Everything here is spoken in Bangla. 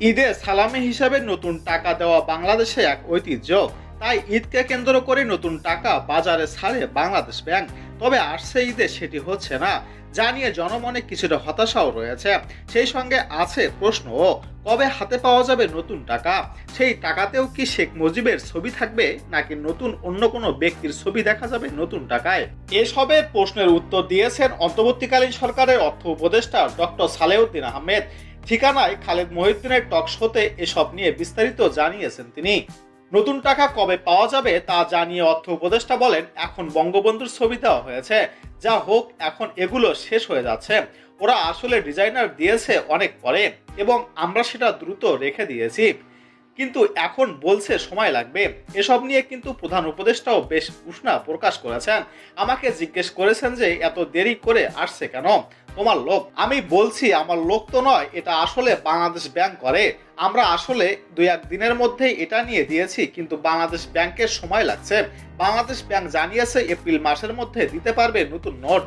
ঈদে সালামি হিসাবে নতুন টাকা দেওয়া বাংলাদেশে এক ঐতিহ্য। তাই ঈদকে কেন্দ্র করে নতুন টাকা বাজারে ছাড়ে বাংলাদেশ ব্যাংক। তবে আসছে ঈদে সেটি হচ্ছে না, যা নিয়ে জনমনে কিছুটা হতাশাও রয়েছে। সেই সঙ্গে আছে প্রশ্নও, কবে হাতে পাওয়া যাবে নতুন টাকা? সেই টাকাতেও কি শেখ মুজিবের ছবি থাকবে, নাকি নতুন অন্য কোনো ব্যক্তির ছবি দেখা যাবে নতুন টাকায়? এসবের প্রশ্নের উত্তর দিয়েছেন অন্তর্বর্তীকালীন সরকারের অর্থ উপদেষ্টা ডক্টর সালেউদ্দিন আহমেদ। ঠিকানায় খালেদ মহিউদ্দিনের টক শোতে এসব নিয়ে বিস্তারিত জানিয়েছেন তিনি। নতুন টাকা কবে পাওয়া যাবে তা জানিয়ে অর্থ উপদেষ্টা বলেন, এখন বঙ্গবন্ধুর ছবি দেওয়া হয়েছে, যা হোক এখন এগুলো শেষ হয়ে যাচ্ছে। ওরা আসলে ডিজাইনার দিয়েছে অনেক পরে এবং আমরা সেটা দ্রুত রেখে দিয়েছি, কিন্তু এখন বলছে সময় লাগবে। এসব নিয়ে কিন্তু প্রধান উপদেষ্টাও বেশ উষ্ণা প্রকাশ করেছেন। আমাকে জিজ্ঞেস করেছেন যে এত দেরি করে আসছে কেন তোমার লোক। আমি বলছি আমার লোক তো নয়, এটা আসলে বাংলাদেশ ব্যাংক করে। আমরা আসলে 2-1 দিনের মধ্যেই এটা নিয়ে দিয়েছি, কিন্তু বাংলাদেশ ব্যাংকের সময় লাগছে। বাংলাদেশ ব্যাংক জানিয়েছে এপ্রিল মাসের মধ্যে দিতে পারবে নতুন নোট।